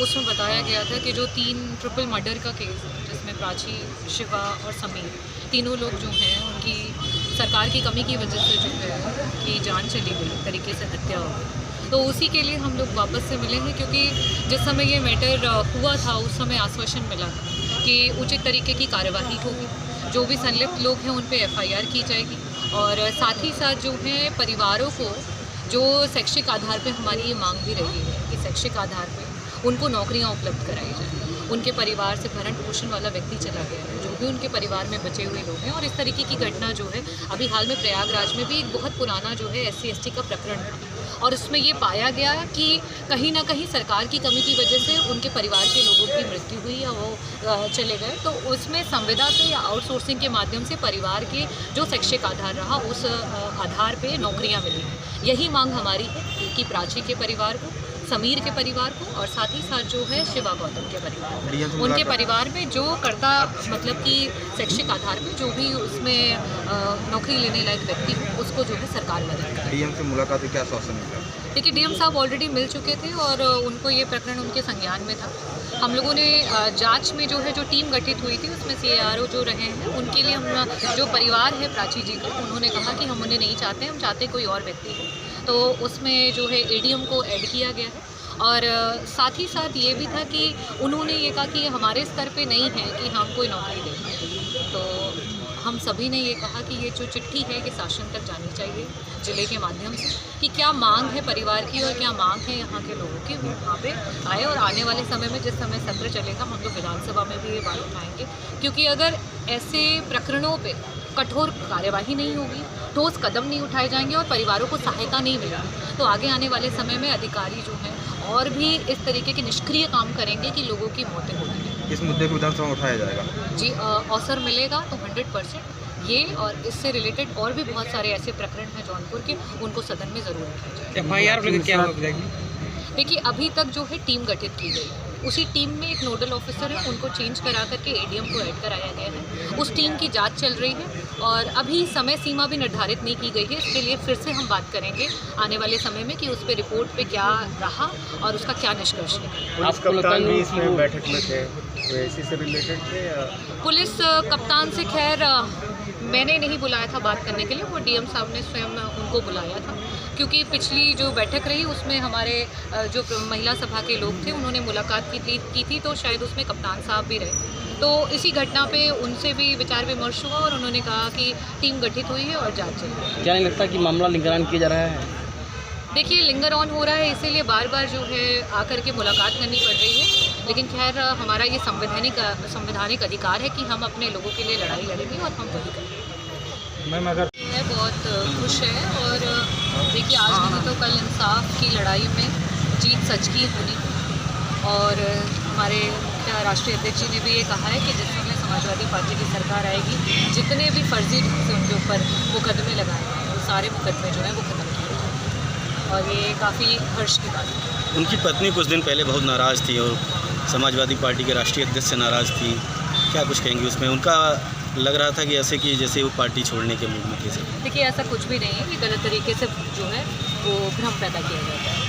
उसमें बताया गया था कि जो 3 ट्रिपल मर्डर का केस है जिसमें प्राची, शिवा और समीर तीनों लोग जो हैं उनकी सरकार की कमी की वजह से जो है उनकी जान चली गई, तरीके से हत्या हो गई। तो उसी के लिए हम लोग वापस से मिले हैं, क्योंकि जिस समय ये मैटर हुआ था उस समय आश्वासन मिला था कि उचित तरीके की कार्यवाही होगी, जो भी संलिप्त लोग हैं उन पे FIR की जाएगी और साथ ही साथ जो है परिवारों को जो शैक्षिक आधार पे हमारी ये मांग भी रही है कि शैक्षिक आधार पे उनको नौकरियां उपलब्ध कराई जाए। उनके परिवार से भरण पोषण वाला व्यक्ति चला गया है, जो भी उनके परिवार में बचे हुए लोग हैं। और इस तरीके की घटना जो है अभी हाल में प्रयागराज में भी एक बहुत पुराना जो है SC/ST का प्रकरण था और उसमें ये पाया गया कि कहीं ना कहीं सरकार की कमी की वजह से उनके परिवार के लोगों की मृत्यु हुई या वो चले गए। तो उसमें संविदा पे या आउटसोर्सिंग के माध्यम से परिवार के जो शैक्षिक आधार रहा उस आधार पे नौकरियां मिली हैं। यही मांग हमारी है कि प्राची के परिवार को, समीर के परिवार को और साथ ही साथ जो है शिवा गौतम के परिवार को, उनके परिवार में जो कर्ता मतलब कि शैक्षिक आधार पे जो भी उसमें नौकरी लेने लायक व्यक्ति हो उसको जो है सरकार मदद करे। DM से मुलाकात में क्या आश्वासन मिला? देखिए DM साहब ऑलरेडी मिल चुके थे और उनको ये प्रकरण उनके संज्ञान में था। हम लोगों ने जांच में जो है जो टीम गठित हुई थी उसमें CARO जो रहे हैं उनके लिए हम जो परिवार है प्राची जी का, उन्होंने कहा कि हम उन्हें नहीं चाहते, हम चाहते कोई और व्यक्ति हो। तो उसमें जो है ADM को ऐड किया गया है और साथ ही साथ ये भी था कि उन्होंने ये कहा कि हमारे स्तर पे नहीं है कि हम कोई नौकरी दें। तो हम सभी ने ये कहा कि ये जो चिट्ठी है कि शासन तक जानी चाहिए जिले के माध्यम से कि क्या मांग है परिवार की और क्या मांग है यहाँ के लोगों की, वो वहाँ पे आए। और आने वाले समय में जिस समय सत्र चलेगा हम लोग विधानसभा में भी ये बात उठाएंगे, क्योंकि अगर ऐसे प्रकरणों पे कठोर कार्यवाही नहीं होगी, ठोस कदम नहीं उठाए जाएंगे और परिवारों को सहायता नहीं मिलेगी, तो आगे आने वाले समय में अधिकारी जो हैं और भी इस तरीके के निष्क्रिय काम करेंगे कि लोगों की मौतें होंगी। इस मुद्दे को विधानसभा में उठाया जाएगा जी, अवसर मिलेगा तो 100% ये और इससे रिलेटेड और भी बहुत सारे ऐसे प्रकरण हैं जौनपुर के, उनको सदन में ज़रूर उठाया जाएगा। FIR क्या हो जाएगी? देखिए अभी तक जो है टीम गठित की गई है, उसी टीम में एक नोडल ऑफिसर है, उनको चेंज करा करके ADM को ऐड कराया गया है। उस टीम की जांच चल रही है और अभी समय सीमा भी निर्धारित नहीं की गई है। इसके लिए फिर से हम बात करेंगे आने वाले समय में कि उस पर रिपोर्ट पे क्या रहा और उसका क्या निष्कर्ष निकला। पुलिस कप्तान भी इसमें बैठक में थे, तो इसी से रिलेटेड थे? पुलिस कप्तान से खैर मैंने नहीं बुलाया था बात करने के लिए, वो DM साहब ने स्वयं उनको बुलाया था, क्योंकि पिछली जो बैठक रही उसमें हमारे जो महिला सभा के लोग थे उन्होंने मुलाकात की थी तो शायद उसमें कप्तान साहब भी रहे। तो इसी घटना पे उनसे भी विचार विमर्श हुआ और उन्होंने कहा कि टीम गठित हुई है और जांच चल रही है। क्या नहीं लगता कि मामला लिंगरान किया जा रहा है? देखिए लिंगर ऑन हो रहा है, इसीलिए बार बार जो है आकर के मुलाकात करनी पड़ रही है, लेकिन खैर हमारा ये संवैधानिक अधिकार है कि हम अपने लोगों के लिए लड़ाई लड़ेंगे और हम वही करेंगे। मैम अगर है बहुत खुश है और देखिए आज नहीं तो कल इंसाफ की लड़ाई में जीत सच की होनी और हमारे मुख्य राष्ट्रीय अध्यक्ष जी ने भी ये कहा है कि जिस समय समाजवादी पार्टी की सरकार आएगी जितने भी फर्जी ढंग से उनके ऊपर मुकदमे लगाए हैं वो सारे मुकदमे जो हैं वो खत्म किए जाएंगे और ये काफ़ी हर्ष की बात है। उनकी पत्नी कुछ दिन पहले बहुत नाराज़ थी और समाजवादी पार्टी के राष्ट्रीय अध्यक्ष से नाराज़ थी, क्या कुछ कहेंगी उसमें? उनका लग रहा था कि ऐसे कि जैसे वो पार्टी छोड़ने के मूड में थी। देखिए ऐसा कुछ भी नहीं है कि गलत तरीके से जो है वो भ्रम पैदा किया जाता है।